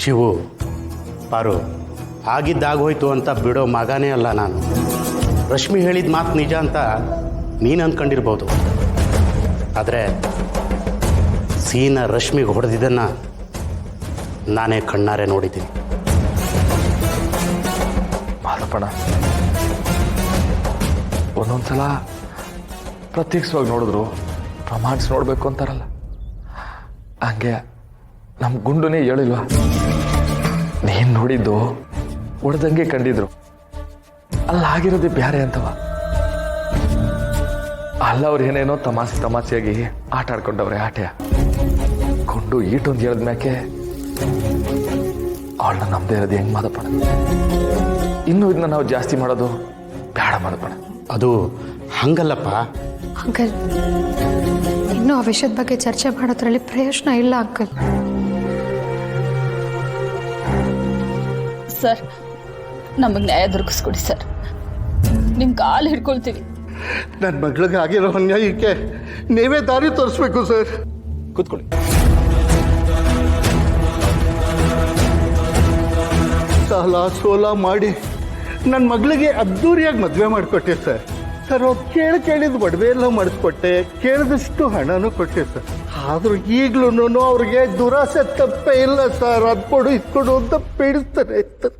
ಶಿವು, ಪಾರು, ಆಗಿದ್ದಾಗೋಯ್ತು ಅಂತ ಬಿಡೋ ಮಗನೇ ಅಲ್ಲ ನಾನು. ರಶ್ಮಿ ಹೇಳಿದ ಮಾತು ನಿಜ ಅಂತ ನೀನು ಅಂದ್ಕೊಂಡಿರ್ಬೋದು, ಆದರೆ ಸೀನ ರಶ್ಮಿಗೆ ಹೊಡೆದಿದ್ದನ್ನು ನಾನೇ ಕಣ್ಣಾರೆ ನೋಡಿದ್ದೀನಿ. ಮಾದಪ್ಪಣ, ಒಂದೊಂದ್ಸಲ ಪ್ರತ್ಯಕ್ಷವಾಗಿ ನೋಡಿದ್ರು ಪ್ರಮಾಣಿಸಿ ನೋಡಬೇಕು ಅಂತಾರಲ್ಲ, ಹಂಗೆ ನಮ್ಮ ಗುಂಡುನೇ ಹೇಳಿಲ್ವಾ, ನೀನು ನೋಡಿದ್ದು ಹೊಡೆದಂಗೆ ಕಂಡಿದ್ರು, ಅಲ್ಲಾಗಿರೋದೇ ಬ್ಯಾರೆ ಅಂತವ. ಅಲ್ಲ ಅವ್ರು ಏನೇನೋ ತಮಾಷೆಯಾಗಿ ಆಟ ಆಡ್ಕೊಂಡವ್ರೆ ಆಟೆಯ. ಗುಂಡು ಈಟೊಂದು ಹೇಳಿದ್ಮ್ಯಾಕೆ ಅವಳನ್ನ ನಮ್ದೇ ಇರೋದು ಹೆಂಗೆ ಮಾದಪ್ಪಣ? ಇನ್ನೂ ಇದನ್ನ ನಾವು ಜಾಸ್ತಿ ಮಾಡೋದು ಬೇಡ ಮಾದಪ್ಪಣ. ಅದು ಹಂಗಲ್ಲಪ್ಪ ಅಂಕಲ್. ಇನ್ನೂ ಆ ವಿಷಯದ ಬಗ್ಗೆ ಚರ್ಚೆ ಮಾಡೋದ್ರಲ್ಲಿ ಪ್ರಯೋಜನ ಇಲ್ಲ ಅಂಕಲ್. ಸರ್, ನಮಗೆ ನ್ಯಾಯ ದೊರಕಿಸ್ಕೊಡಿ ಸರ್. ನಿಮ್ಮ ಕಾಲು ಹಿಡ್ಕೊಳ್ತೀವಿ. ನನ್ನ ಮಗಳಿಗೆ ಆಗಿರೋ ಅನ್ಯಾಯಕ್ಕೆ ನೀವೇ ದಾರಿ ತೋರಿಸ್ಬೇಕು ಸರ್. ಕೂತ್ಕೊಳ್ಳಿ. ಸಾಲ ಸೋಲ ಮಾಡಿ ನನ್ನ ಮಗಳಿಗೆ ಅದ್ದೂರಿಯಾಗಿ ಮದುವೆ ಮಾಡಿಕೊಟ್ಟೆ ಸರ್. ಅವ್ರು ಕೇಳಿದ ಒಡವೆ ಎಲ್ಲ ಮಾಡಿಸ್ಕೊಟ್ಟೆ, ಕೇಳಿದಷ್ಟು ಹಣನೂ ಕೊಟ್ಟೆ ಸರ್. ಆದರೂ ಈಗಲೂ ಅವ್ರಿಗೆ ದುರಾಸೆ ತಪ್ಪೇ ಇಲ್ಲ ಸರ್. ಅದು ಕೊಡು ಇದು ಕೊಡು ಅಂತ ಪೀಡಿಸ್ತಾರೆ ಇರ್ತಾರೆ.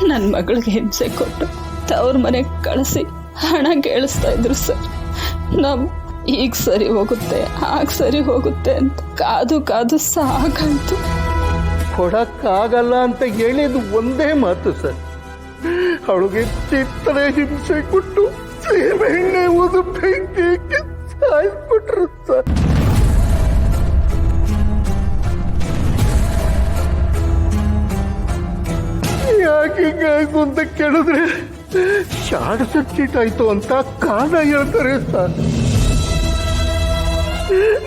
ನನ್ನ ಮಗಳಿಗೆ ಹಿಂಸೆ ಕೊಟ್ಟು ತವ್ರ ಮನೆಗೆ ಕಳಿಸಿ ಹಣ ಕೇಳಿಸ್ತಾ ಇದ್ರು ಸರ್. ನಾವು ಈಗ ಸರಿ ಹೋಗುತ್ತೆ ಆಗ ಸರಿ ಹೋಗುತ್ತೆ ಅಂತ ಕಾದು ಸಾಕಾಯ್ತು. ಕೊಡಕ್ಕಾಗಲ್ಲ ಅಂತ ಹೇಳಿದ ಒಂದೇ ಮಾತು ಸರ್. ಅವಳಿಗೆ ಚಿತ್ತನೆ ಹಿಂಸೆ ಕೊಟ್ಟು ಸೀಮೆಣ್ಣೆ ಓದು ಬೆಂಕಿ ಸಾಯಿಸ್ಬಿಟ್ರು ಸರ್. ಯಾಕೆ ಹಿಂಗಾಯ್ತು ಅಂತ ಕೇಳಿದ್ರೆ ಶಾರ್ಟ್ ಸರ್ಕ್ಯೂಟ್ ಆಯ್ತು ಅಂತ ಕಾರಣ ಹೇಳ್ತಾರೆ ಸರ್.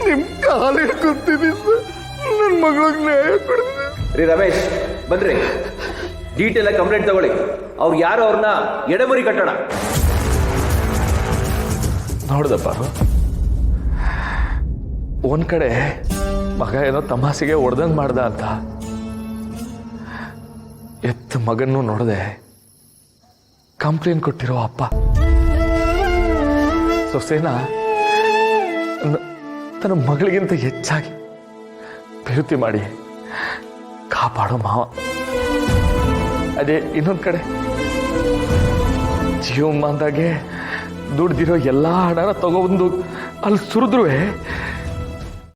ನಿಮ್ ಕಾಲು ಹಿಡ್ಕೊತೀನಿ ಸರ್, ನನ್ನ ಮಗಳಿಗೆ ನ್ಯಾಯ ಕೊಡ್ತೀನಿ. ರೀ ರಮೇಶ್, ಬನ್ರಿ, ಡೀಟೇಲ್ ಆಗಿ ಕಂಪ್ಲೇಂಟ್ ತಗೊಳ್ಳಿ. ಅವ್ರು ಯಾರು ಅವ್ರನ್ನ ಎಡೆಮುರಿ ಕಟ್ಟೋಣ. ನೋಡ್ದಪ್ಪ, ಒಂದ್ ಕಡೆ ಮಗ ಏನೋ ತಮಾಷೆಗೆ ಹೊಡೆದಂಗೆ ಮಾಡ್ದ ಅಂತ ಎತ್ತ ಮಗನ್ನು ನೋಡದೆ ಕಂಪ್ಲೇಂಟ್ ಕೊಟ್ಟಿರೋ ಅಪ್ಪ, ಸೊಸೇನ ತನ್ನ ಮಗಳಿಗಿಂತ ಹೆಚ್ಚಾಗಿ ಪ್ರೀತಿ ಮಾಡಿ ಕಾಪಾಡೋ ಮಾವ. ಅದೇ ಇನ್ನೊಂದು ಕಡೆ ಜೀವಮಾನದಾಗೆ ದುಡ್ದಿರೋ ಎಲ್ಲ ಹಣನ ತಗೊಬಂದು ಅಲ್ಲಿ ಸುರಿದ್ರು